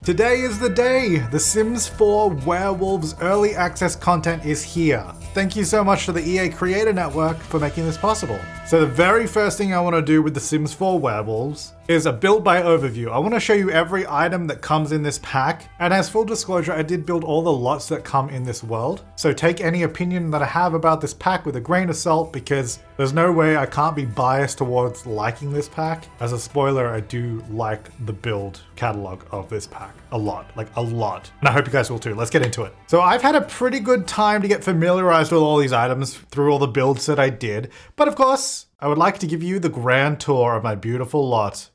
Today is the day! The Sims 4 Werewolves early access content is here. Thank you so much to the EA Creator Network for making this possible. So the very first thing I want to do with the Sims 4 Werewolves is a build by overview. I want to show you every item that comes in this pack, and as full disclosure, I did build all the lots that come in this world. So take any opinion that I have about this pack with a grain of salt, because there's no way I can't be biased towards liking this pack. As a spoiler, I do like the build catalog of this pack a lot, like a lot. And I hope you guys will too. Let's get into it. So I've had a pretty good time to get familiarized with all these items through all the builds that I did. But of course, I would like to give you the grand tour of my beautiful lot.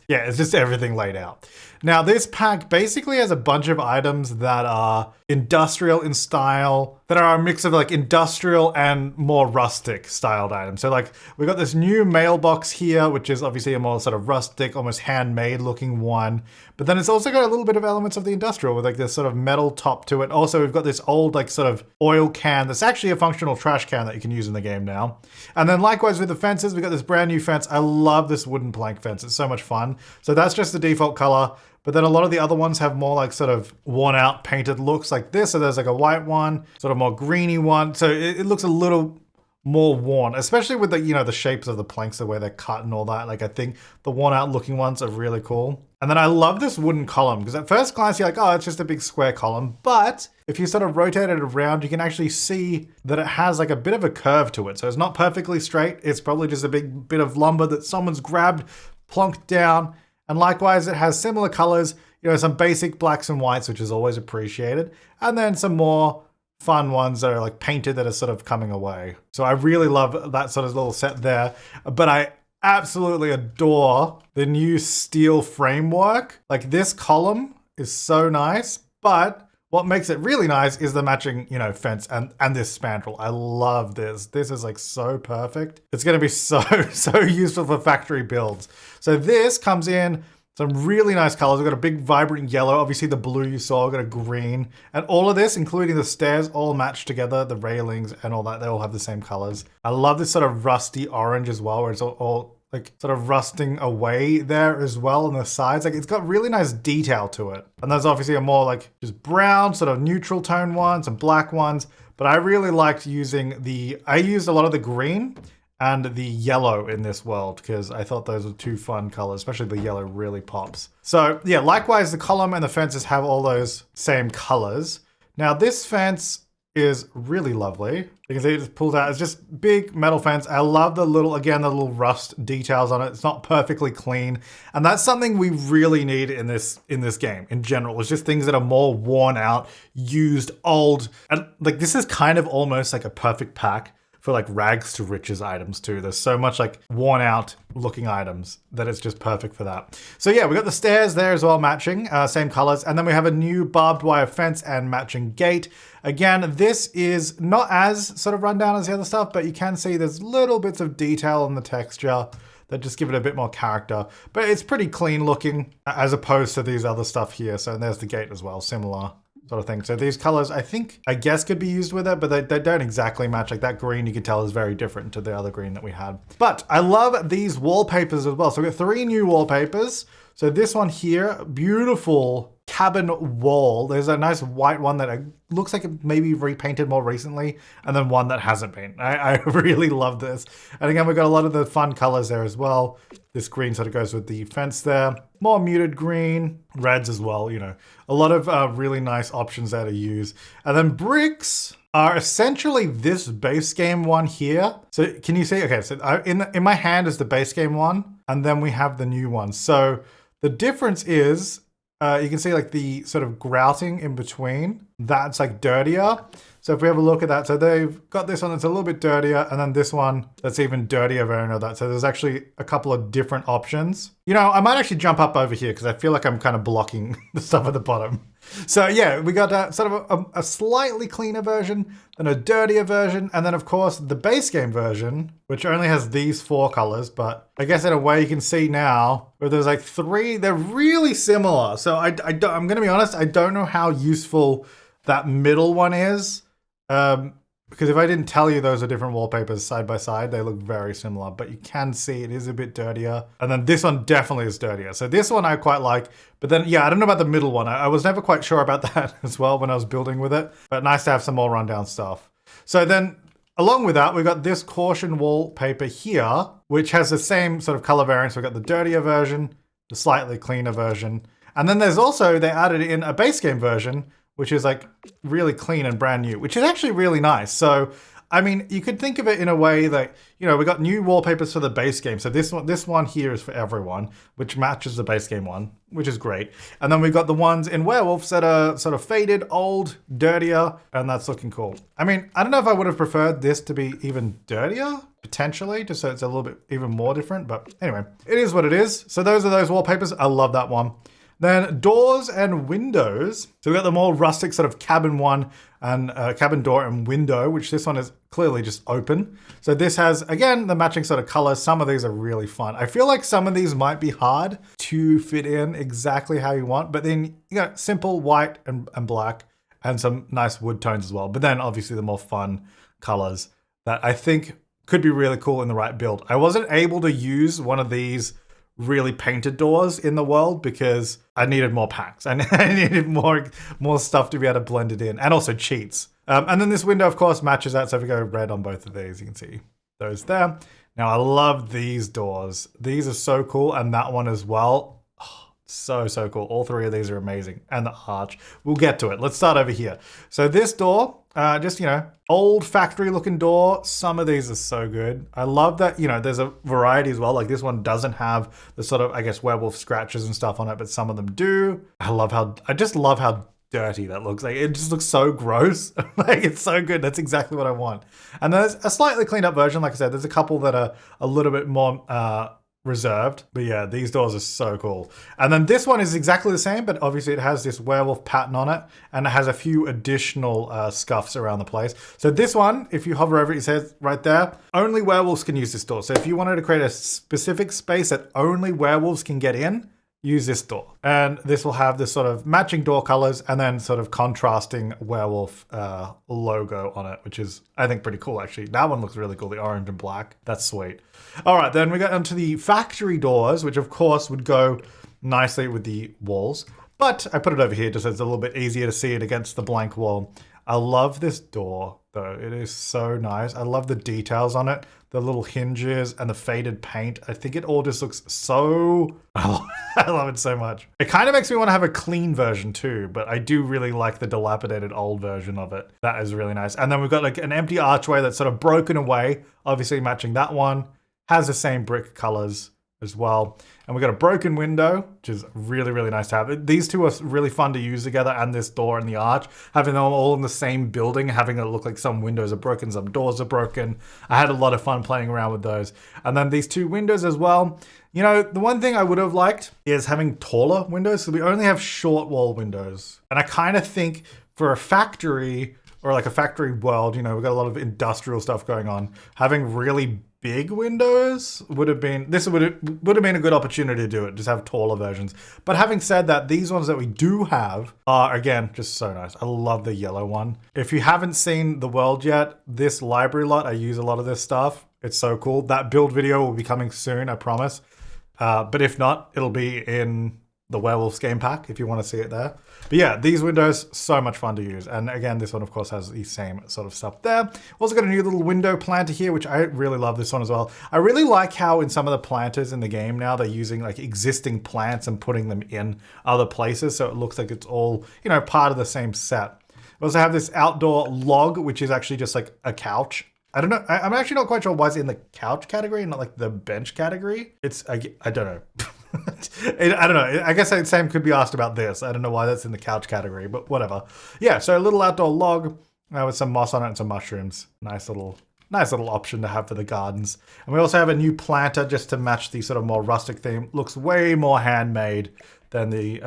Yeah, it's just everything laid out. Now, this pack basically has a bunch of items that are industrial in style, that are a mix of like industrial and more rustic styled items. So like we got this new mailbox here, which is obviously a more sort of rustic, almost handmade looking one. But then it's also got a little bit of elements of the industrial with like this sort of metal top to it. Also, we've got this old like sort of oil can that's actually a functional trash can that you can use in the game now. And then likewise with the fences, we got this brand new fence. I love this wooden plank fence. It's so much fun. So that's just the default color. But then a lot of the other ones have more like sort of worn out painted looks like this. So there's like a white one, sort of more greeny one. So it looks a little more worn, especially with the, you know, the shapes of the planks, the way they're cut and all that. Like I think the worn out looking ones are really cool. And then I love this wooden column because at first glance you're like, oh, it's just a big square column. But if you sort of rotate it around, you can actually see that it has like a bit of a curve to it. So it's not perfectly straight. It's probably just a big bit of lumber that someone's grabbed, plonked down. And likewise, it has similar colors, you know, some basic blacks and whites, which is always appreciated. And then some more fun ones that are like painted that are sort of coming away. So I really love that sort of little set there. But I absolutely adore the new steel framework. Like this column is so nice, but what makes it really nice is the matching, you know, fence and this spandrel. I love this. This is like so perfect. It's going to be so useful for factory builds. So this comes in some really nice colors. We've got a big vibrant yellow. Obviously the blue you saw, we've got a green. And all of this, including the stairs, all match together. The railings and all that, they all have the same colors. I love this sort of rusty orange as well, where it's all like sort of rusting away there as well on the sides. Like it's got really nice detail to it. And there's obviously a more like just brown, sort of neutral tone ones and black ones. But I really liked using I used a lot of the green and the yellow in this world because I thought those were two fun colors, especially the yellow really pops. So yeah, likewise, the column and the fences have all those same colors. Now this fence is really lovely. You can see it just pulls out. It's just big metal fence. I love the little rust details on it. It's not perfectly clean. And that's something we really need in this game in general. It's just things that are more worn out, used, old. And like this is kind of almost like a perfect pack for like rags to riches items too. There's so much like worn out looking items that it's just perfect for that. So yeah, we got the stairs there as well matching, same colors. And then we have a new barbed wire fence and matching gate. Again, this is not as sort of run down as the other stuff, but you can see there's little bits of detail on the texture that just give it a bit more character. But it's pretty clean looking as opposed to these other stuff here. So there's the gate as well, similar sort of thing. So these colors, I guess could be used with it, but they don't exactly match. Like that green, you can tell is very different to the other green that we had. But I love these wallpapers as well. So we got 3 new wallpapers. So this one here, beautiful cabin wall. There's a nice white one that looks like it maybe repainted more recently, and then one that hasn't been. I really love this. And again, we've got a lot of the fun colors there as well. This green sort of goes with the fence there. More muted green, reds as well, you know. A lot of really nice options there to use. And then bricks are essentially this base game one here. So can you see? Okay, so in my hand is the base game one, and then we have the new one. So the difference is you can see like the sort of grouting in between. That's like dirtier. So if we have a look at that, so they've got this one that's a little bit dirtier, and then this one that's even dirtier version of that. So there's actually a couple of different options. You know, I might actually jump up over here because I feel like I'm kind of blocking the stuff at the bottom. So yeah, we got sort of a slightly cleaner version, then a dirtier version, and then of course the base game version, which only has these 4 colors, but I guess in a way you can see now where there's like 3, they're really similar. So I'm gonna be honest, I don't know how useful that middle one is. because if I didn't tell you those are different wallpapers side by side, they look very similar, but you can see it is a bit dirtier. And then this one definitely is dirtier. So this one I quite like, but then, yeah, I don't know about the middle one. I was never quite sure about that as well when I was building with it, but nice to have some more rundown stuff. So then along with that, we've got this caution wallpaper here, which has the same sort of color variance. We've got the dirtier version, the slightly cleaner version. And then there's also, they added in a base game version, which is like really clean and brand new, which is actually really nice. So, I mean, you could think of it in a way that, you know, we got new wallpapers for the base game. So this one here is for everyone, which matches the base game one, which is great. And then we've got the ones in Werewolves that are sort of faded, old, dirtier, and that's looking cool. I mean, I don't know if I would have preferred this to be even dirtier, potentially, just so it's a little bit even more different. But anyway, it is what it is. So those are those wallpapers. I love that one. Then doors and windows. So we've got the more rustic sort of cabin one and cabin door and window, which this one is clearly just open. So this has, again, the matching sort of colors. Some of these are really fun. I feel like some of these might be hard to fit in exactly how you want, but then you got simple white and black and some nice wood tones as well. But then obviously the more fun colors that I think could be really cool in the right build. I wasn't able to use one of these really painted doors in the world because I needed more packs. I needed more stuff to be able to blend it in, and also cheats. And then this window, of course, matches that. So if we go red on both of these, you can see those there. Now, I love these doors. These are so cool, and that one as well. Oh, so cool. All three of these are amazing. And the arch. We'll get to it. Let's start over here. So this door, just, you know, old factory looking door. Some of these are so good. I love that, you know, there's a variety as well. Like this one doesn't have the sort of, I guess, werewolf scratches and stuff on it, but some of them do. I just love how dirty that looks. Like it just looks so gross. Like it's so good. That's exactly what I want. And there's a slightly cleaned up version. Like I said, there's a couple that are a little bit more reserved, but yeah, these doors are so cool. And then this one is exactly the same, but obviously it has this werewolf pattern on it, and it has a few additional scuffs around the place. So this one, if you hover over it, it says right there, only werewolves can use this door. So if you wanted to create a specific space that only werewolves can get in, use this door. And this will have this sort of matching door colors and then sort of contrasting werewolf logo on it, which is, I think, pretty cool, actually. That one looks really cool, the orange and black. That's sweet. All right, then we got onto the factory doors, which of course would go nicely with the walls. But I put it over here just so it's a little bit easier to see it against the blank wall. I love this door, though. It is so nice. I love the details on it, the little hinges and the faded paint. I think it all just looks so... I love it so much. It kind of makes me want to have a clean version too, but I do really like the dilapidated old version of it. That is really nice. And then we've got like an empty archway that's sort of broken away, obviously matching that one. Has the same brick colors as well. And we've got a broken window, which is really, really nice to have. These two are really fun to use together, and this door and the arch, having them all in the same building, having it look like some windows are broken, some doors are broken. I had a lot of fun playing around with those. And then these two windows as well. You know, the one thing I would have liked is having taller windows. So we only have short wall windows. And I kind of think for a factory or like a factory world, you know, we've got a lot of industrial stuff going on. Having really big windows would have been a good opportunity to do it, just have taller versions. But having said that, these ones that we do have are, again, just so nice. I love the yellow one. If you haven't seen the world yet, this library lot, I use a lot of this stuff. It's so cool. That build video will be coming soon, I promise. But if not, it'll be in the Werewolves game pack if you want to see it there. But yeah, these windows, so much fun to use. And again, this one of course has the same sort of stuff there. Also got a new little window planter here, which I really love this one as well. I really like how in some of the planters in the game now, they're using like existing plants and putting them in other places. So it looks like it's all, you know, part of the same set. We also have this outdoor log, which is actually just like a couch. I don't know. I'm actually not quite sure why it's in the couch category and not like the bench category. I don't know. I don't know. I guess the same could be asked about this. I don't know why that's in the couch category, but whatever. Yeah, so a little outdoor log with some moss on it and some mushrooms. Nice little option to have for the gardens. And we also have a new planter just to match the sort of more rustic theme. Looks way more handmade than the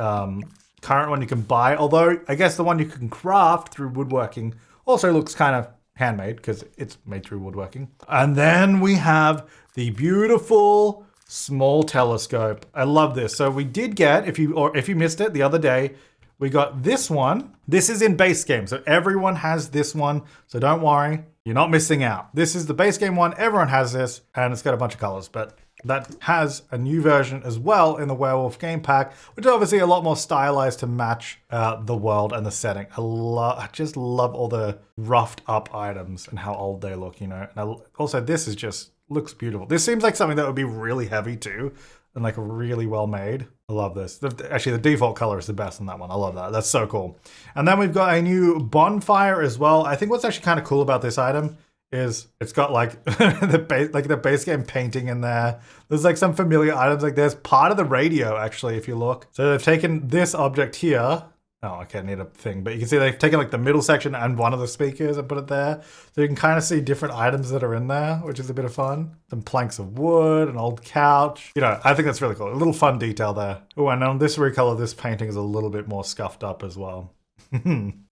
current one you can buy. Although I guess the one you can craft through woodworking also looks kind of handmade because it's made through woodworking. And then we have the beautiful small telescope. I love this. So we did get, if you missed it the other day, we got this one. This is in base game, so everyone has this one. So don't worry, you're not missing out. This is the base game one. Everyone has this, and it's got a bunch of colors, but that has a new version as well in the Werewolf game pack, which is obviously a lot more stylized to match the world and the setting. I just love all the roughed up items and how old they look, you know. And also, this is just looks beautiful. This seems like something that would be really heavy too, and like really well made. I love this. Actually, the default color is the best on that one. I love that. That's so cool. And then we've got a new bonfire as well. I think what's actually kind of cool about this item is it's got like the base game painting in there. There's like some familiar items, like there's part of the radio actually if you look. So they've taken this object here. Oh, okay, I need a thing. But you can see they've taken like the middle section and one of the speakers and put it there. So you can kind of see different items that are in there, which is a bit of fun. Some planks of wood, an old couch. You know, I think that's really cool. A little fun detail there. Oh, and on this recolor, this painting is a little bit more scuffed up as well.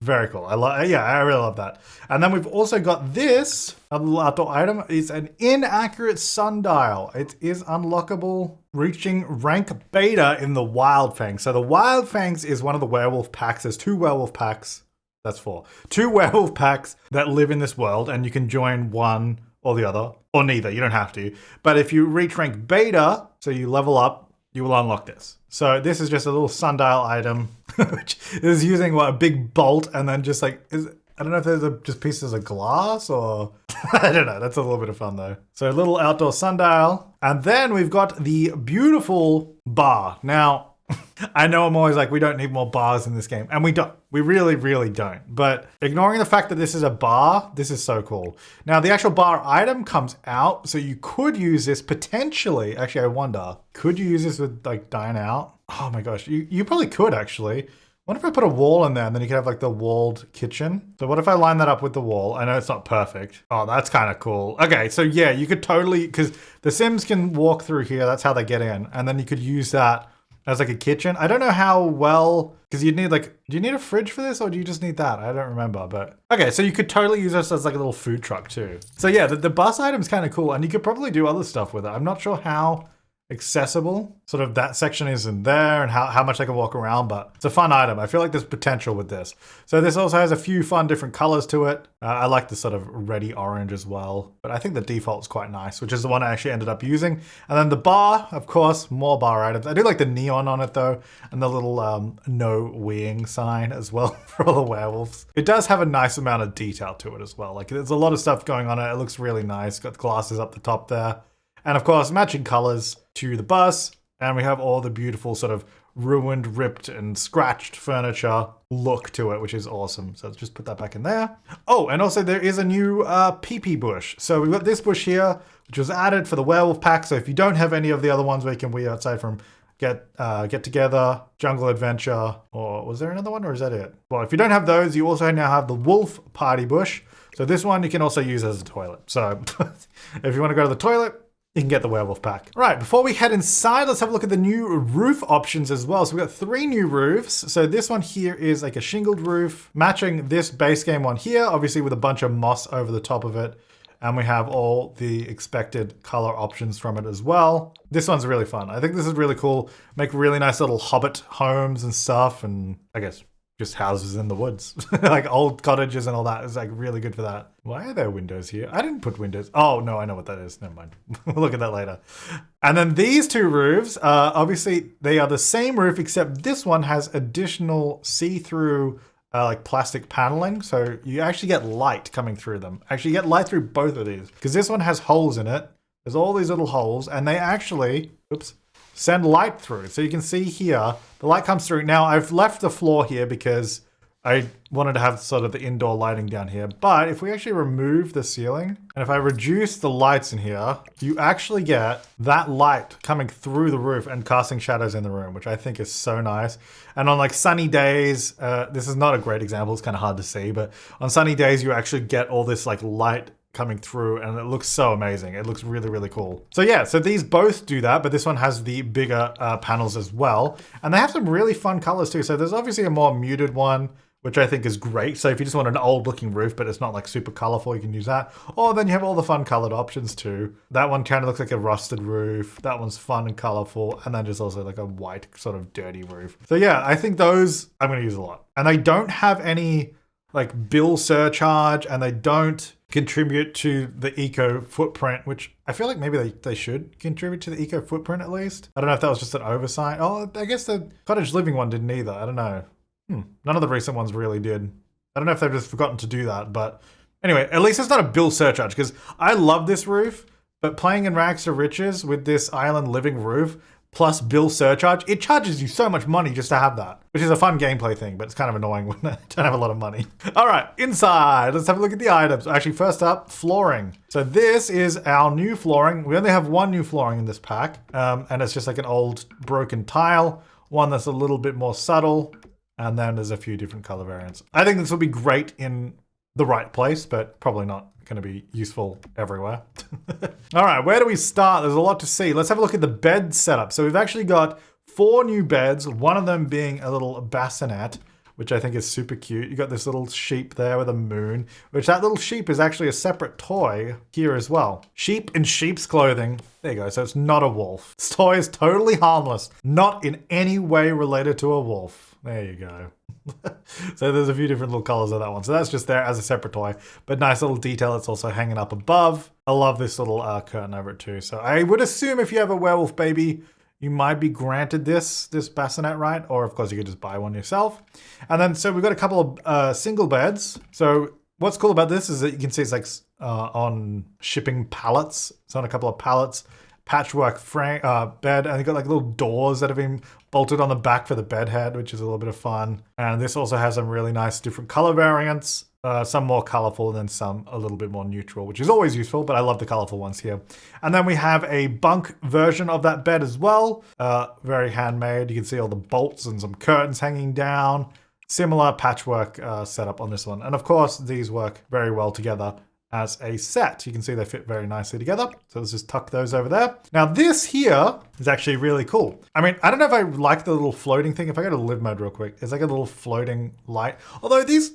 Very cool. I really love that. And then we've also got this, a little outdoor item. It's an inaccurate sundial. It is unlockable, reaching rank beta in the Wild Fangs. So the Wild Fangs is one of the werewolf packs. There's 2 werewolf packs. That's 4. 2 werewolf packs that live in this world, and you can join one or the other, or neither. You don't have to. But if you reach rank beta, so you level up, you will unlock this. So this is just a little sundial item, which is using a big bolt and then just like, I don't know if there's just pieces of glass or, I don't know. That's a little bit of fun though. So a little outdoor sundial. And then we've got the beautiful bar. Now, I know I'm always like, we don't need more bars in this game. And we don't. We really, really don't. But ignoring the fact that this is a bar, this is so cool. Now, the actual bar item comes out. So you could use this potentially. Actually, I wonder, could you use this with like Dine Out? Oh my gosh, you probably could actually. What if I put a wall in there and then you could have like the walled kitchen? So what if I line that up with the wall? I know it's not perfect. Oh, that's kind of cool. Okay, so yeah, you could totally, because the Sims can walk through here. That's how they get in. And then you could use that as like a kitchen. I don't know how well, because you'd need like, do you need a fridge for this or do you just need that? I don't remember, but okay. So you could totally use this as like a little food truck too. So yeah, the bus item is kind of cool and you could probably do other stuff with it. I'm not sure how accessible sort of that section is in there and how much I can walk around, but it's a fun item. I feel like there's potential with this. So this also has a few fun different colors to it. I like the sort of reddy orange as well, but I think the default is quite nice, which is the one I actually ended up using. And then the bar, of course, more bar items. I do like the neon on it though, and the little no weeing sign as well for all the werewolves. It does have a nice amount of detail to it as well. Like there's a lot of stuff going on. It looks really nice. Got the glasses up the top there. And of course, matching colors to the bus. And we have all the beautiful sort of ruined, ripped, and scratched furniture look to it, which is awesome. So let's just put that back in there. Oh, and also there is a new pee-pee bush. So we've got this bush here, which was added for the werewolf pack. So if you don't have any of the other ones where you can wee outside from Get Together, Jungle Adventure, or was there another one, or is that it? Well, if you don't have those, you also now have the wolf party bush. So this one you can also use as a toilet. So if you want to go to the toilet, you can get the werewolf pack. Right, before we head inside, let's have a look at the new roof options as well. So we've got 3 new roofs. So this one here is like a shingled roof, matching this base game one here, obviously with a bunch of moss over the top of it. And we have all the expected color options from it as well. This one's really fun. I think this is really cool. Make really nice little hobbit homes and stuff. And I guess just houses in the woods, like old cottages and all that is like really good for that. Why are there windows here? I didn't put windows. Oh no, I know what that is. Never mind. We'll look at that later. And then these 2 roofs, obviously they are the same roof, except this one has additional see-through like plastic paneling. So you actually get light coming through them. Actually you get light through both of these because this one has holes in it. There's all these little holes and they actually, send light through. So you can see here, the light comes through. Now I've left the floor here because I wanted to have sort of the indoor lighting down here. But if we actually remove the ceiling, and if I reduce the lights in here, you actually get that light coming through the roof and casting shadows in the room, which I think is so nice. And on like sunny days, this is not a great example, it's kind of hard to see, but on sunny days, you actually get all this like light coming through and it looks so amazing. It looks really, really cool. So yeah, so these both do that, but this one has the bigger panels as well. And they have some really fun colors too. So there's obviously a more muted one, which I think is great. So if you just want an old looking roof, but it's not like super colorful, you can use that. Or then you have all the fun colored options too. That one kind of looks like a rusted roof. That one's fun and colorful. And then just also like a white sort of dirty roof. So yeah, I think those I'm going to use a lot. And they don't have any like bill surcharge, and they don't contribute to the eco footprint, which I feel like maybe they should contribute to the eco footprint at least. I don't know if that was just an oversight. Oh, I guess the cottage living one didn't either. I don't know. None of the recent ones really did. I don't know if they've just forgotten to do that, but anyway, at least it's not a bill surcharge, because I love this roof, but playing in Rags to Riches with this island living roof plus bill surcharge, it charges you so much money just to have that, which is a fun gameplay thing, but it's kind of annoying when I don't have a lot of money. All right, inside, let's have a look at the items. Actually, first up, flooring. So this is our new flooring. We only have one new flooring in this pack, and it's just like an old broken tile, one that's a little bit more subtle, and then there's a few different color variants. I think this will be great in the right place, but probably not going to be useful everywhere. All right, where do we start? There's a lot to see. Let's have a look at the bed setup. So we've actually got 4 new beds, one of them being a little bassinet, which I think is super cute. You got this little sheep there with a moon, which that little sheep is actually a separate toy here as well. Sheep in sheep's clothing. There you go. So it's not a wolf. This toy is totally harmless, not in any way related to a wolf. There you go. So there's a few different little colors of that one. So that's just there as a separate toy, but nice little detail. It's also hanging up above. I love this little curtain over it too. So I would assume if you have a werewolf baby, you might be granted this bassinet, right? Or of course you could just buy one yourself. And then, so we've got a couple of single beds. So what's cool about this is that you can see it's like on shipping pallets. It's on a couple of pallets. Patchwork frame bed, and you've got like little doors that have been bolted on the back for the bed head, which is a little bit of fun. And this also has some really nice different color variants, some more colorful than some a little bit more neutral, which is always useful, but I love the colorful ones here. And then we have a bunk version of that bed as well, very handmade. You can see all the bolts and some curtains hanging down. Similar patchwork setup on this one. And of course, these work very well together as a set. You can see they fit very nicely together. So let's just tuck those over there. Now this here is actually really cool. I mean, I don't know if I like the little floating thing. If I go to live mode real quick, it's like a little floating light. Although these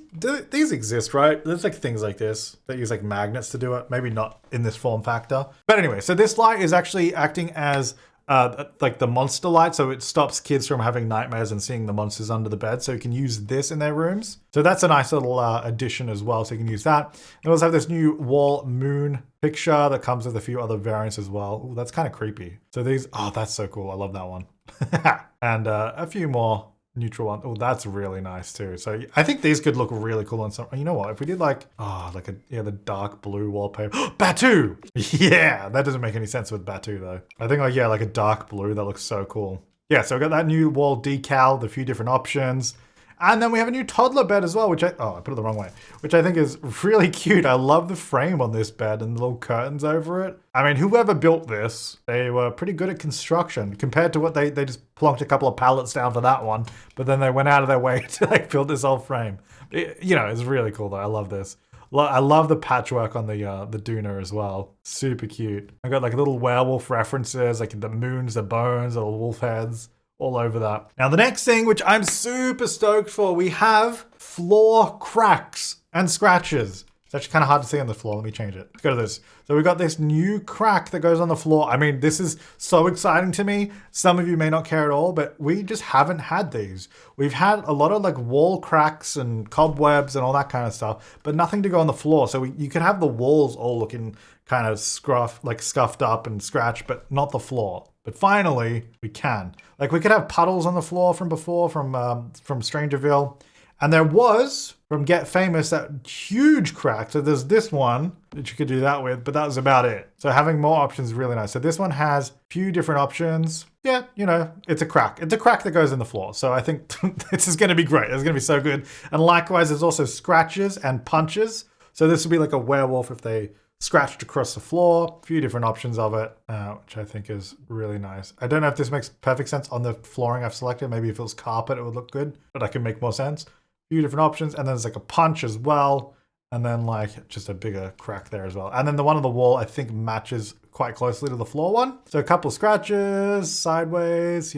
exist, right? There's like things like this that use like magnets to do it. Maybe not in this form factor. But anyway, so this light is actually acting as like the monster light, so it stops kids from having nightmares and seeing the monsters under the bed, so you can use this in their rooms. So that's a nice little addition as well, so you can use that. And we also have this new wall moon picture that comes with a few other variants as well. Ooh, that's kind of creepy. So these, oh, that's so cool. I love that one. And a few more neutral ones. Oh, that's really nice too. So I think these could look really cool on some. You know what? If we did like, the dark blue wallpaper. Batu! Yeah, that doesn't make any sense with Batu though. I think like a dark blue, that looks so cool. Yeah, so we got that new wall decal, the few different options. And then we have a new toddler bed as well, which I put it the wrong way, which I think is really cute. I love the frame on this bed and the little curtains over it. I mean, whoever built this, they were pretty good at construction compared to what they just plonked a couple of pallets down for that one, but then they went out of their way to like build this whole frame. It's really cool though. I love this. I love the patchwork on the doona as well. Super cute. I got like little werewolf references, like the moons, the bones, the wolf heads. All over that. Now the next thing, which I'm super stoked for, we have floor cracks and scratches. It's actually kind of hard to see on the floor. Let me change it. Let's go to this. So we've got this new crack that goes on the floor. I mean, this is so exciting to me. Some of you may not care at all, but we just haven't had these. We've had a lot of like wall cracks and cobwebs and all that kind of stuff, but nothing to go on the floor. So you can have the walls all looking kind of scuffed up and scratched, but not the floor. But finally, we can. Like we could have puddles on the floor from before, from Strangerville. And there was, from Get Famous, that huge crack. So there's this one that you could do that with, but that was about it. So having more options is really nice. So this one has a few different options. Yeah, it's a crack. It's a crack that goes in the floor. So I think this is going to be great. It's going to be so good. And likewise, there's also scratches and punches. So this would be like a werewolf if they scratched across the floor. A few different options of it, which I think is really nice. I don't know if this makes perfect sense on the flooring I've selected. Maybe if it was carpet, it would look good, but that could make more sense. A few different options. And then there's like a punch as well. And then like just a bigger crack there as well. And then the one on the wall, I think matches quite closely to the floor one. So a couple of scratches, sideways,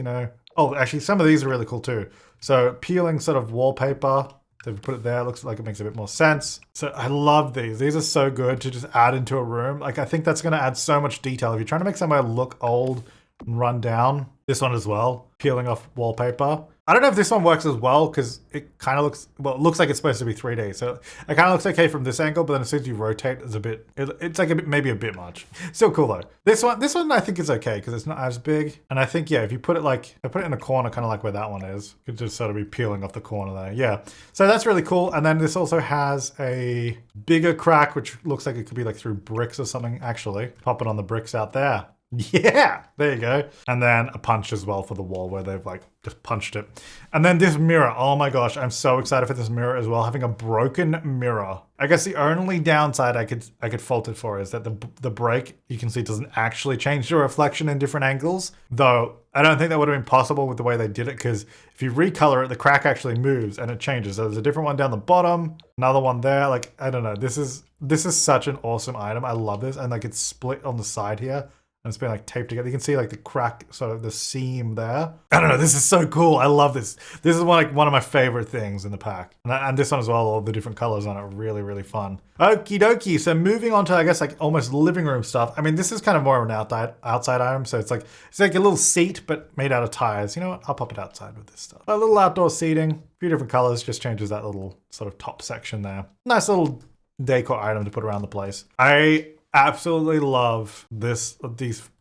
Oh, actually some of these are really cool too. So peeling sort of wallpaper So if you put it there, it looks like it makes a bit more sense. So I love these. These are so good to just add into a room. Like I think that's going to add so much detail. If you're trying to make somewhere look old and run down, this one as well, peeling off wallpaper. I don't know if this one works as well because it kind of looks, well, it looks like it's supposed to be 3D. So it kind of looks okay from this angle, but then as soon as you rotate, it's a bit, it's like a bit, maybe a bit much. Still cool though. This one I think is okay because it's not as big. And I think, yeah, if you put it like, I put it in a corner, kind of like where that one is, it could just sort of be peeling off the corner there. Yeah. So that's really cool. And then this also has a bigger crack, which looks like it could be like through bricks or something, actually. Pop it on the bricks out there. Yeah, there you go. And then a punch as well for the wall where they've like just punched it. And then this mirror, oh my gosh, I'm so excited for this mirror as well. Having a broken mirror. I guess the only downside I could fault it for is that the break, you can see, doesn't actually change the reflection in different angles. Though I don't think that would have been possible with the way they did it, because if you recolor it, the crack actually moves and it changes. So there's a different one down the bottom, another one there. Like, I don't know. This is such an awesome item. I love this. And like it's split on the side here. And it's been like taped together. You can see like the crack, sort of the seam there. I don't know, this is so cool. I love this. This is one of my favorite things in the pack. And this one as well, all the different colors on it, really, really fun. Okie dokie, so moving on to, I guess, like almost living room stuff. I mean, this is kind of more of an outside item. So it's like a little seat, but made out of tires. You know what, I'll pop it outside with this stuff. A little outdoor seating, a few different colors, just changes that little sort of top section there. Nice little decor item to put around the place. I absolutely love these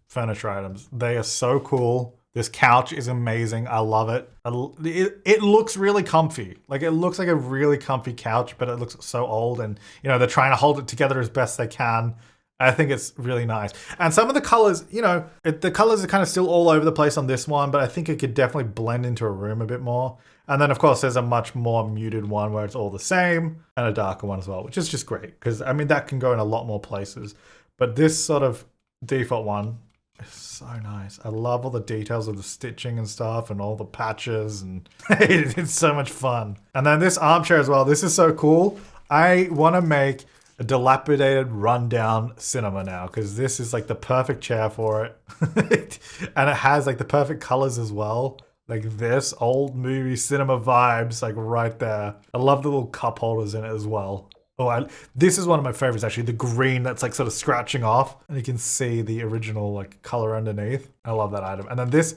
furniture items. They are so cool. This couch is amazing. I love it. It looks really comfy. Like it looks like a really comfy couch, but it looks so old, and you know, they're trying to hold it together as best they can. I think it's really nice. And some of the colors, you know, the colors are kind of still all over the place on this one, but I think it could definitely blend into a room a bit more. And then of course there's a much more muted one where it's all the same, and a darker one as well, which is just great because I mean that can go in a lot more places. But this sort of default one is so nice. I love all the details of the stitching and stuff and all the patches, and it's so much fun. And then this armchair as well. This is so cool. I want to make a dilapidated rundown cinema now because this is like the perfect chair for it. And it has like the perfect colors as well. Like this old movie cinema vibes, like right there. I love the little cup holders in it as well. Oh, this is one of my favorites actually, the green that's like sort of scratching off, and you can see the original like color underneath. I love that item. And then this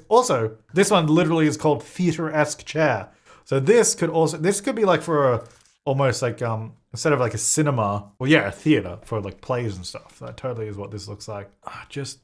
one literally is called theater-esque chair. So this could be like for a, almost like, instead of like a cinema, well yeah, a theater for like plays and stuff. That totally is what this looks like. Just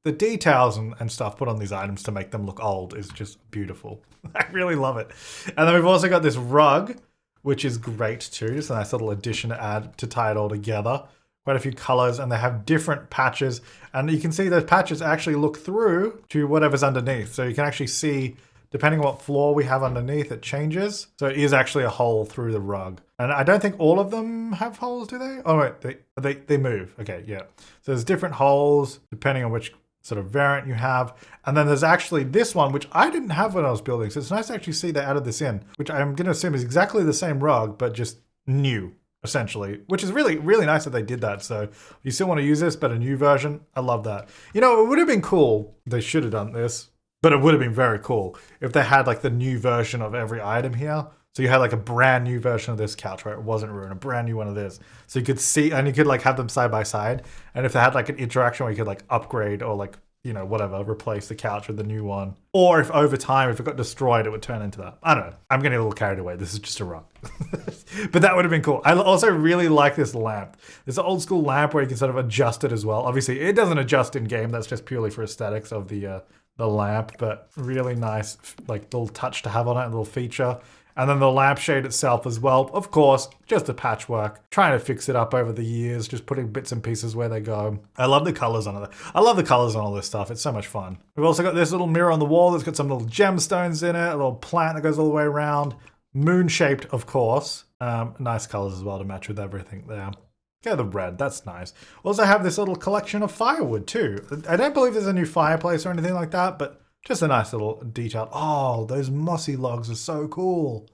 the details and stuff put on these items to make them look old is just beautiful. I really love it. And then we've also got this rug, which is great too. Just a nice little addition to add to tie it all together. Quite a few colors, and they have different patches. And you can see those patches actually look through to whatever's underneath. So you can actually see, depending on what floor we have underneath, it changes. So it is actually a hole through the rug. And I don't think all of them have holes, do they? Oh wait, they move. Okay, yeah. So there's different holes depending on which sort of variant you have. And then there's actually this one, which I didn't have when I was building. So it's nice to actually see they added this in, which I'm going to assume is exactly the same rug, but just new, essentially, which is really, really nice that they did that. So you still want to use this, but a new version. I love that. You know, it would have been cool. They should have done this, but it would have been very cool if they had like the new version of every item here. So you had like a brand new version of this couch where it wasn't ruined, a brand new one of this. So you could see, and you could like have them side by side. And if they had like an interaction where you could like upgrade or like, you know, whatever, replace the couch with the new one. Or if over time, if it got destroyed, it would turn into that. I don't know. I'm getting a little carried away. This is just a rug. But that would have been cool. I also really like this lamp. This old school lamp where you can sort of adjust it as well. Obviously, it doesn't adjust in game. That's just purely for aesthetics of the lamp. But really nice, like little touch to have on it, a little feature. And then the lampshade itself as well. Of course, just a patchwork. Trying to fix it up over the years, just putting bits and pieces where they go. I love the colors on it. I love the colors on all this stuff. It's so much fun. We've also got this little mirror on the wall that's got some little gemstones in it, a little plant that goes all the way around. Moon-shaped, of course. Nice colors as well to match with everything there. Get the red, that's nice. Also have this little collection of firewood too. I don't believe there's a new fireplace or anything like that, but just a nice little detail. Oh, those mossy logs are so cool.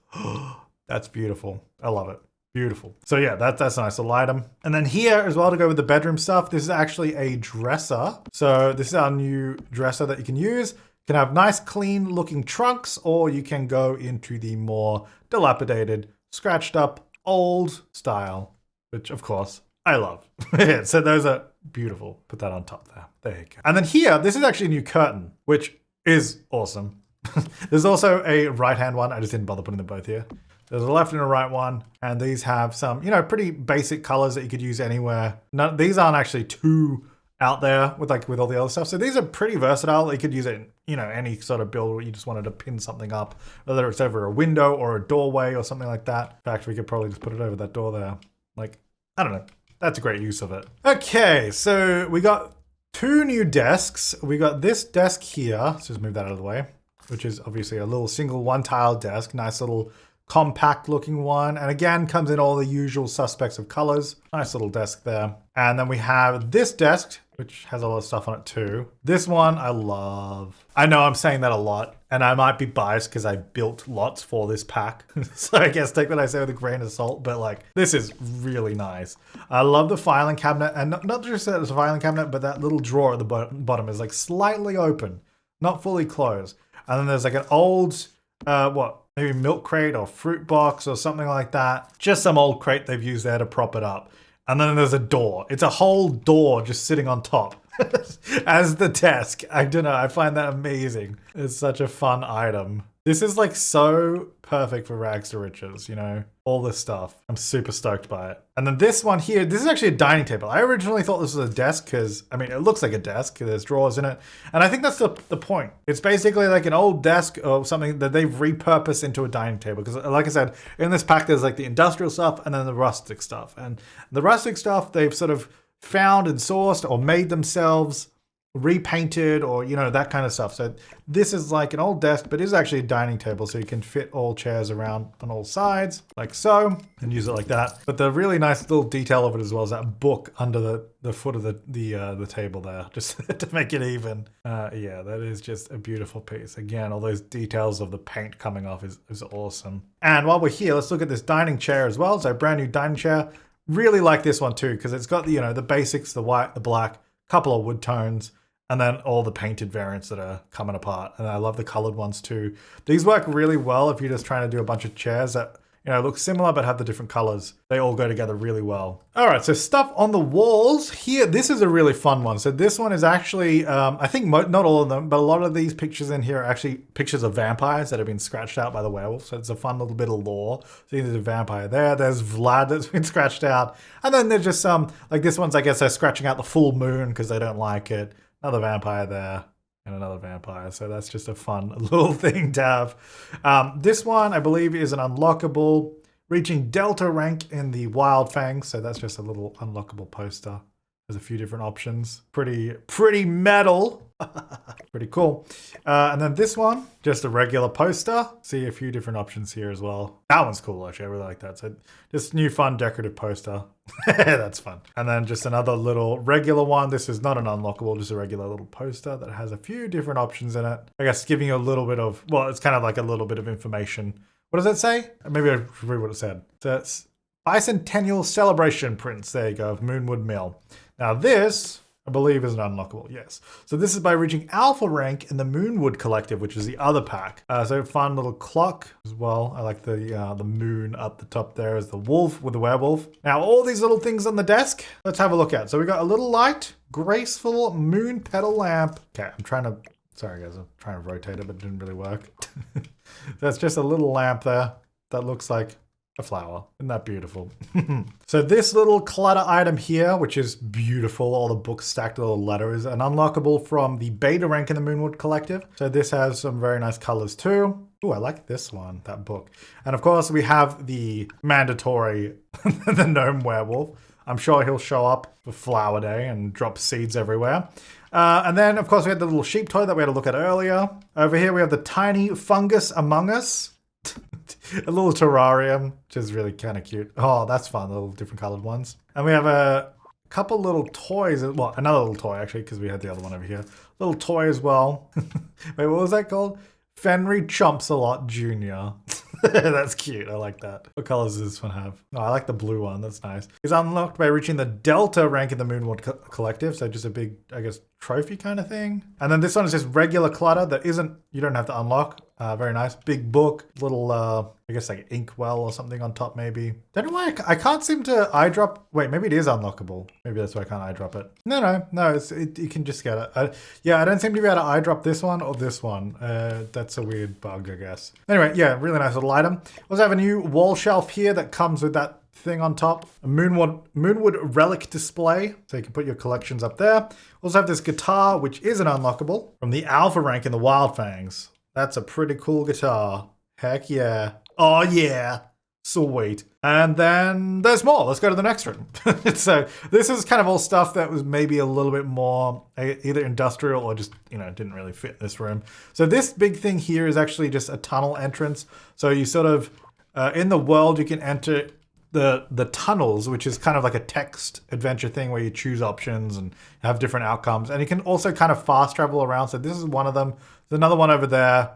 That's beautiful. I love it. Beautiful. So yeah, that's a nice little item. And then here as well, to go with the bedroom stuff, this is actually a dresser. So this is our new dresser that you can use. You can have nice, clean looking trunks, or you can go into the more dilapidated scratched up old style, which of course I love. So those are beautiful. Put that on top there. There you go. And then here, this is actually a new curtain, which is awesome. There's also a right-hand one. I just didn't bother putting them both here. There's a left and a right one, and these have some, you know, pretty basic colors that you could use anywhere. These aren't actually too out there with all the other stuff. So these are pretty versatile. You could use it in, you know, any sort of build where you just wanted to pin something up, whether it's over a window or a doorway or something like that. In fact, we could probably just put it over that door there. Like, I don't know. That's a great use of it. Okay, so we got 2 new desks. We got this desk here. Let's just move that out of the way, which is obviously a little single one-tile desk. Nice little compact looking one. And again, comes in all the usual suspects of colors. Nice little desk there. And then we have this desk, which has a lot of stuff on it too. This one I love. I know I'm saying that a lot, and I might be biased because I built lots for this pack. So I guess take what I say with a grain of salt, but like, this is really nice. I love the filing cabinet, and not just that it's a filing cabinet, but that little drawer at the bottom is like slightly open, not fully closed. And then there's like an old, maybe milk crate or fruit box or something like that. Just some old crate they've used there to prop it up. And then there's a door. It's a whole door just sitting on top as the desk. I don't know. I find that amazing. It's such a fun item. This is like so perfect for rags to riches, you know, all this stuff. I'm super stoked by it. And then this one here, this is actually a dining table. I originally thought this was a desk because, I mean, it looks like a desk. There's drawers in it. And I think that's the point. It's basically like an old desk or something that they've repurposed into a dining table. Because like I said, in this pack, there's like the industrial stuff and then the rustic stuff. And the rustic stuff, they've sort of found and sourced or made themselves, repainted, or, you know, that kind of stuff. So this is like an old desk, but it is actually a dining table, so you can fit all chairs around on all sides like so and use it like that. But the really nice little detail of it as well is that book under the foot of the table there, just to make it even. Yeah, that is just a beautiful piece. Again, all those details of the paint coming off is awesome. And while we're here, let's look at this dining chair as well. So brand new dining chair. Really like this one too, because it's got the, you know, the basics, the white, the black, couple of wood tones, and then all the painted variants that are coming apart. And I love the colored ones too. These work really well if you're just trying to do a bunch of chairs that, you know, look similar but have the different colors. They all go together really well. All right, so stuff on the walls here. This is a really fun one. So this one is actually, I think not all of them, but a lot of these pictures in here are actually pictures of vampires that have been scratched out by the werewolf. So it's a fun little bit of lore. So there's a vampire there. There's Vlad that's been scratched out. And then there's just some, like this one's, I guess they're scratching out the full moon because they don't like it. Another vampire there. And another vampire. So that's just a fun little thing to have. This one, I believe, is an unlockable, reaching Delta rank in the Wild Fang. So that's just a little unlockable poster. There's a few different options. Pretty metal. Pretty cool. And then this one, just a regular poster. See a few different options here as well. That one's cool, actually. I really like that. So just new fun decorative poster. That's fun. And then just another little regular one. This is not an unlockable, just a regular little poster that has a few different options in it. I guess giving you a little bit of, well, it's kind of like a little bit of information. What does it say? Maybe I should read what it said. So it's Bicentennial Celebration prints. There you go, of Moonwood Mill. Now this, I believe, is an unlockable, yes. So this is by reaching Alpha rank in the Moonwood Collective, which is the other pack. So fun little clock as well. I like the moon up the top there as the wolf with the werewolf. Now all these little things on the desk, let's have a look at. So we got a little light, graceful moon petal lamp. Okay, sorry guys, I'm trying to rotate it, but it didn't really work. That's just a little lamp there that looks like a flower. Isn't that beautiful? So this little clutter item here, which is beautiful, all the books stacked with all the letters, an unlockable from the beta rank in the Moonwood Collective. So this has some very nice colors too. Oh, I like this one, that book. And of course we have the mandatory, the gnome werewolf. I'm sure he'll show up for Flower Day and drop seeds everywhere. And then of course we had the little sheep toy that we had a look at earlier. Over here we have the tiny fungus among us. A little terrarium, which is really kind of cute. Oh, that's fun, the little different colored ones. And we have a couple little toys, well, another little toy actually, because we had the other one over here. Little toy as well. Wait, what was that called? Fenry Chomps-a-Lot Jr. That's cute, I like that. What colors does this one have? Oh, I like the blue one, that's nice. It's unlocked by reaching the Delta rank in the Moonwood Collective, so just a big, I guess, trophy kind of thing. And then this one is just regular clutter that isn't, you don't have to unlock. Very nice. Big book, little, I guess like inkwell or something on top maybe. Don't know why I can't seem to eyedrop. Wait, maybe it is unlockable. Maybe that's why I can't eyedrop it. No, you can just get it. Yeah, I don't seem to be able to eyedrop this one or this one. That's a weird bug, I guess. Anyway, yeah, really nice little item. We also have a new wall shelf here that comes with that thing on top, a Moonwood relic display, so you can put your collections up there. Also have this guitar, which is an unlockable from the alpha rank in the Wild Fangs. That's a pretty cool guitar. Heck yeah. Oh yeah. Sweet. And then there's more. Let's go to the next room. So this is kind of all stuff that was maybe a little bit more either industrial or just, didn't really fit in this room. So this big thing here is actually just a tunnel entrance. So you sort of, in the world, you can enter the tunnels, which is kind of like a text adventure thing where you choose options and have different outcomes. And you can also kind of fast travel around. So this is one of them. There's another one over there.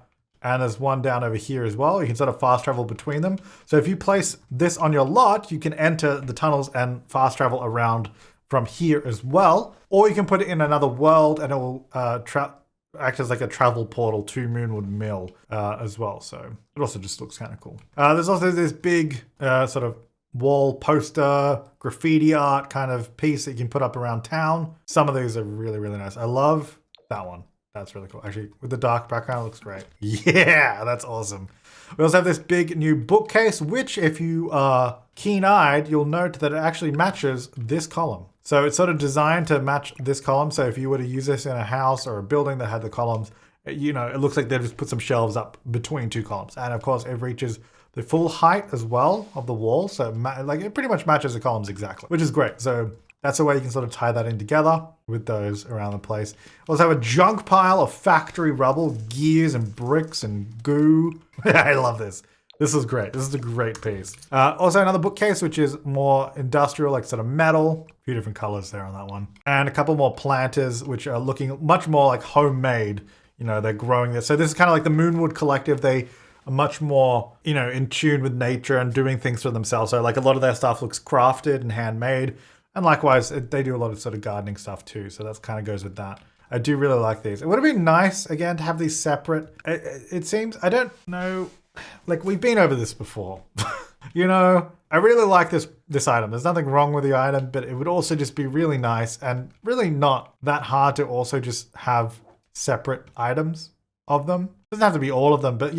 And there's one down over here as well. You can sort of fast travel between them. So if you place this on your lot, you can enter the tunnels and fast travel around from here as well. Or you can put it in another world and it will act as like a travel portal to Moonwood Mill as well. So it also just looks kind of cool. There's also this big sort of wall poster, graffiti art kind of piece that you can put up around town. Some of these are really, really nice. I love that one. That's really cool. Actually, with the dark background, it looks great. Yeah, that's awesome. We also have this big new bookcase, which if you are keen-eyed, you'll note that it actually matches this column. So it's sort of designed to match this column. So if you were to use this in a house or a building that had the columns, it looks like they just put some shelves up between two columns. And of course, it reaches the full height as well of the wall. So it pretty much matches the columns exactly, which is great. So that's a way you can sort of tie that in together with those around the place. Also have a junk pile of factory rubble, gears and bricks and goo. I love this. This is great. This is a great piece. Also another bookcase, which is more industrial, like sort of metal. A few different colors there on that one. And a couple more planters, which are looking much more like homemade. They're growing this. So this is kind of like the Moonwood Collective. They are much more, in tune with nature and doing things for themselves. So like a lot of their stuff looks crafted and handmade. And likewise, they do a lot of sort of gardening stuff too. So that kind of goes with that. I do really like these. It would have been nice, again, to have these separate. It seems, I don't know, like we've been over this before. I really like this item. There's nothing wrong with the item, but it would also just be really nice and really not that hard to also just have separate items of them. It doesn't have to be all of them, but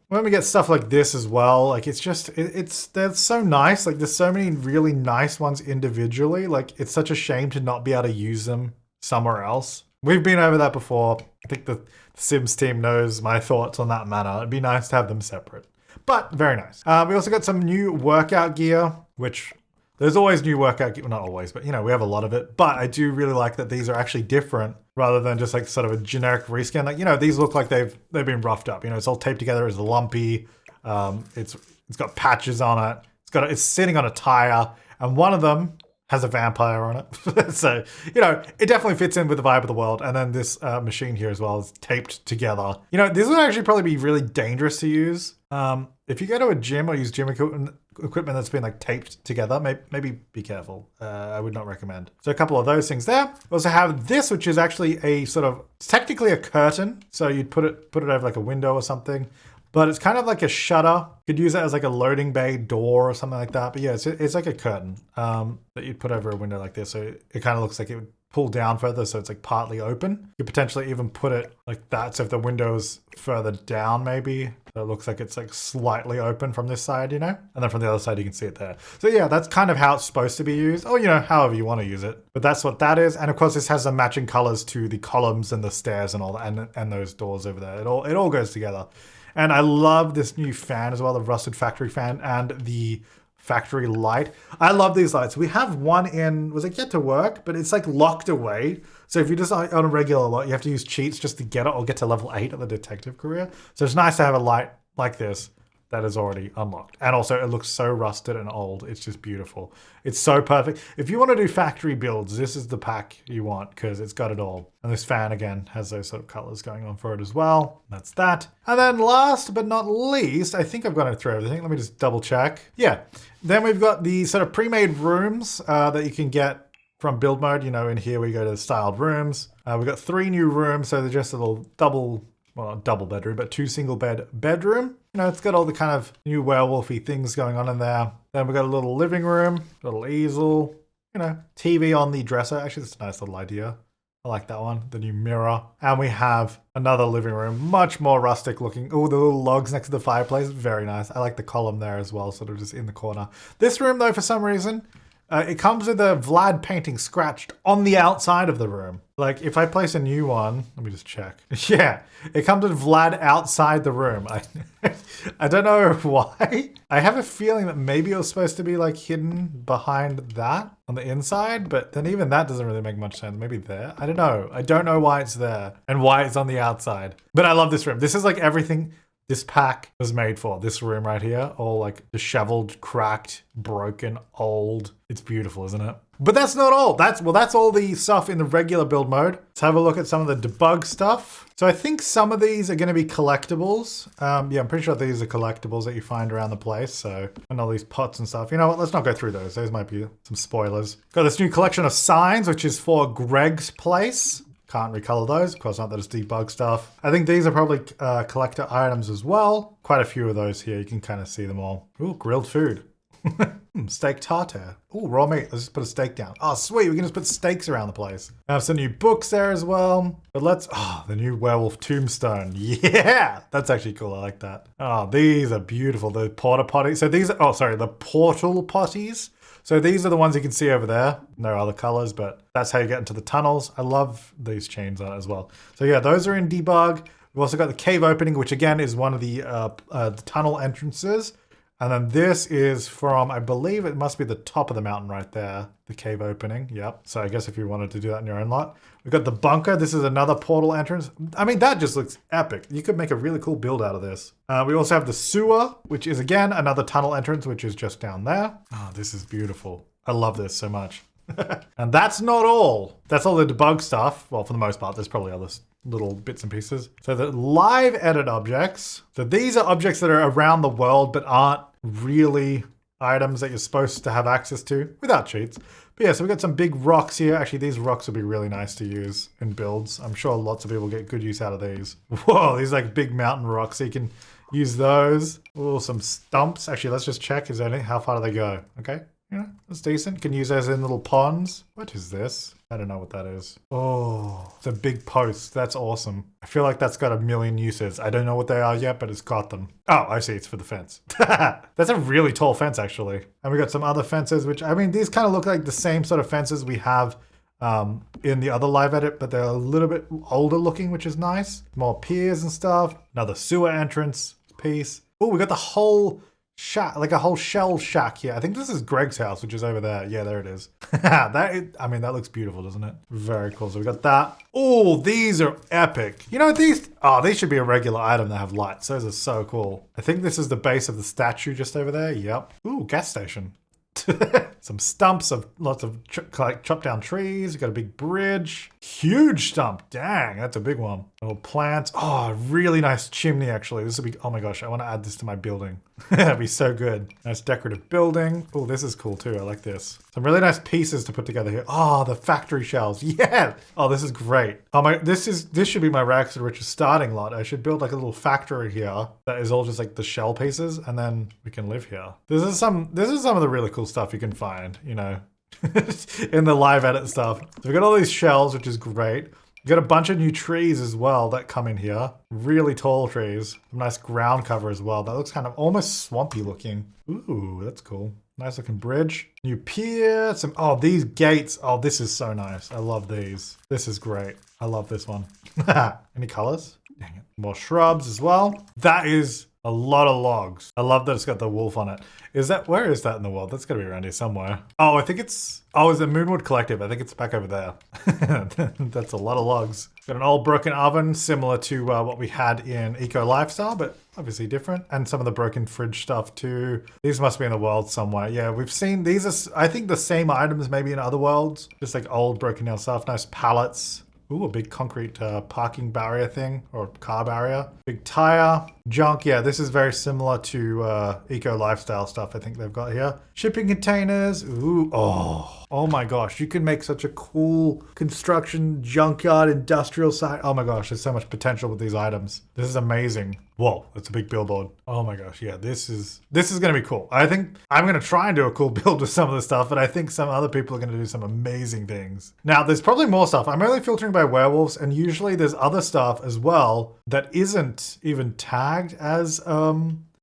when we get stuff like this as well, like they're so nice. Like there's so many really nice ones individually. Like it's such a shame to not be able to use them somewhere else. We've been over that before. I think the Sims team knows my thoughts on that matter. It'd be nice to have them separate, but very nice. We also got some new workout gear, which there's always new workout gear. Well, not always, but we have a lot of it. But I do really like that these are actually different rather than just like sort of a generic reskin. Like, these look like they've been roughed up. It's all taped together as lumpy. It's got patches on it. It's sitting on a tire, and one of them has a vampire on it. So, it definitely fits in with the vibe of the world. And then this machine here as well is taped together. This would actually probably be really dangerous to use. If you go to a gym or use gym equipment that's been like taped together, maybe be careful. I would not recommend. So a couple of those things there. We also have this, which is actually a sort of, it's technically a curtain. So you'd put it over like a window or something, but it's kind of like a shutter. You could use it as like a loading bay door or something like that. But yeah, it's like a curtain that you'd put over a window like this. So it kind of looks like it would pull down further, so it's like partly open. You could potentially even put it like that, so if the window's further down maybe, so it looks like it's like slightly open from this side, and then from the other side you can see it there. So yeah, that's kind of how it's supposed to be used, or however you want to use it. But that's what that is, and of course this has the matching colors to the columns and the stairs and all that, and those doors over there. It all goes together. And I love this new fan as well, the rusted factory fan and the factory light. I love these lights. We have one in, was it Get to Work? But it's like locked away. So if you're just on a regular lot, you have to use cheats just to get it or get to level 8 of the detective career. So it's nice to have a light like this that is already unlocked. And also it looks so rusted and old. It's just beautiful. It's so perfect. If you want to do factory builds, this is the pack you want because it's got it all. And this fan again has those sort of colors going on for it as well. That's that. And then last but not least, I think I've gone through everything. Let me just double check. Yeah. Then we've got the sort of pre-made rooms that you can get from build mode. In here we go to the styled rooms. We've got 3 new rooms. So they're just a little double well, not double bedroom, but 2 single bed bedroom. You know, it's got all the kind of new werewolfy things going on in there. Then we've got a little living room, little easel, you know, TV on the dresser. Actually, that's a nice little idea. I like that one, the new mirror. And we have another living room, much more rustic looking. Oh, the little logs next to the fireplace, very nice. I like the column there as well, sort of just in the corner. This room though, for some reason, it comes with a Vlad painting scratched on the outside of the room. Like if I place a new one, let me just check. Yeah, it comes with Vlad outside the room. I don't know why. I have a feeling that maybe it was supposed to be like hidden behind that on the inside, but then even that doesn't really make much sense. Maybe there, I don't know. I don't know why it's there and why it's on the outside, but I love this room. This is like everything this pack was made for. This room right here, all like disheveled, cracked, broken, old. It's beautiful, isn't it? But that's not all. That's all the stuff in the regular build mode. Let's have a look at some of the debug stuff. So I think some of these are going to be collectibles. Yeah, I'm pretty sure these are collectibles that you find around the place. So, and all these pots and stuff. You know what? Let's not go through those. Those might be some spoilers. Got this new collection of signs, which is for Greg's place. Can't recolor those. Of course not, that is debug stuff. I think these are probably collector items as well. Quite a few of those here. You can kind of see them all. Ooh, grilled food. Steak tartare. Ooh, raw meat. Let's just put a steak down. Oh, sweet. We can just put steaks around the place. I have some new books there as well. But the new Werewolf Tombstone. Yeah, that's actually cool. I like that. Oh, these are beautiful. The porta potties. So these are, the portal potties. So these are the ones you can see over there. No other colors, but that's how you get into the tunnels. I love these chains on it as well. So yeah, those are in debug. We've also got the cave opening, which again is one of the tunnel entrances. And then this is from, I believe it must be the top of the mountain right there, the cave opening. Yep. So I guess if you wanted to do that in your own lot. We've got the bunker. This is another portal entrance. I mean, that just looks epic. You could make a really cool build out of this. We also have the sewer, which is again, another tunnel entrance, which is just down there. Oh, this is beautiful. I love this so much. And that's not all. That's all the debug stuff. Well, for the most part, there's probably other little bits and pieces. So the live edit objects. So these are objects that are around the world, but aren't really items that you're supposed to have access to without cheats. But yeah, so we've got some big rocks here. Actually, these rocks would be really nice to use in builds. I'm sure lots of people get good use out of these. Whoa, these like big mountain rocks. So you can use those. Oh, some stumps. Actually, let's just check. How far do they go? Okay. Yeah, that's decent. Can use those in little ponds. What is this? I don't know what that is. Oh, it's a big post. That's awesome. I feel like that's got a million uses. I don't know what they are yet, but it's got them. Oh, I see. It's for the fence. That's a really tall fence, actually. And we got some other fences, which, I mean, these kind of look like the same sort of fences we have in the other live edit, but they're a little bit older looking, which is nice. More piers and stuff. Another sewer entrance piece. Oh, we got the whole shack, like a whole shell shack here. I think this is Greg's house, which is over there. Yeah, there it is. I mean, that looks beautiful, doesn't it? Very cool. So we got that. Oh, these are epic. You know, these should be a regular item that have lights. Those are so cool. I think this is the base of the statue just over there. Yep. Ooh, gas station. Some stumps of lots of chopped down trees. We've got a big bridge. Huge stump. Dang, that's a big one. Little plants. Oh, really nice chimney, actually. This would be, oh my gosh, I want to add this to my building. That'd be so good. Nice decorative building. Oh, this is cool too. I like this. Some really nice pieces to put together here. Oh, the factory shells. Yeah. Oh, this is great. Oh this should be my Rags to Riches starting lot. I should build like a little factory here that is all just like the shell pieces, and then we can live here. This is some of the really cool stuff you can find, you know, in the live edit stuff. So we've got all these shells, which is great. We've got a bunch of new trees as well that come in here. Really tall trees. Some nice ground cover as well. That looks kind of almost swampy looking. Ooh, that's cool. Nice looking bridge. New pier. These gates. Oh, this is so nice. I love these. This is great. I love this one. Any colors? Dang it. More shrubs as well. That is a lot of logs. I love that it's got the wolf on it. Where is that in the world? That's gotta be around here somewhere. Oh, I think it's the Moonwood Collective. I think it's back over there. That's a lot of logs. Got an old broken oven, similar to what we had in Eco Lifestyle, but obviously different. And some of the broken fridge stuff too. These must be in the world somewhere. Yeah, we've seen, these are, I think, the same items maybe in other worlds. Just like old broken down stuff. Nice pallets. Ooh, a big concrete parking barrier thing, or car barrier. Big tire, junk. Yeah, this is very similar to Eco Lifestyle stuff I think they've got here. Shipping containers. Ooh, oh, Oh my gosh, you can make such a cool construction, junkyard, industrial site. Oh my gosh, there's so much potential with these items. This is amazing. Whoa, that's a big billboard. Oh my gosh, yeah, this is gonna be cool. I think I'm gonna try and do a cool build with some of this stuff, but I think some other people are gonna do some amazing things. Now, there's probably more stuff. I'm only filtering by werewolves, and usually there's other stuff as well that isn't even tagged as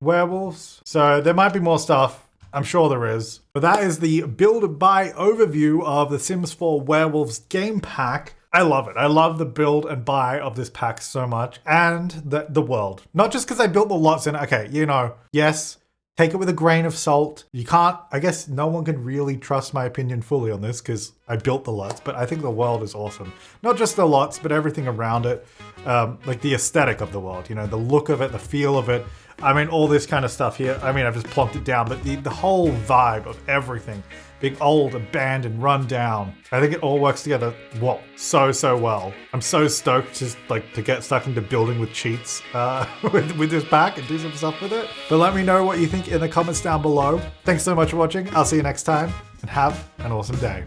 werewolves. So there might be more stuff. I'm sure there is. But that is the build by overview of the Sims 4 Werewolves game pack. I love it. I love the build and buy of this pack so much. And the world. Not just because I built the lots in. Okay, you know, yes, take it with a grain of salt. You can't, I guess no one can really trust my opinion fully on this because I built the lots, but I think the world is awesome. Not just the lots, but everything around it. Like the aesthetic of the world, you know, the look of it, the feel of it. I mean, all this kind of stuff here. I mean, I've just plonked it down, but the whole vibe of everything, being old, abandoned, run down. I think it all works together, whoa, so well. I'm so stoked just like to get stuck into building with cheats with this pack and do some stuff with it. But let me know what you think in the comments down below. Thanks so much for watching. I'll see you next time and have an awesome day.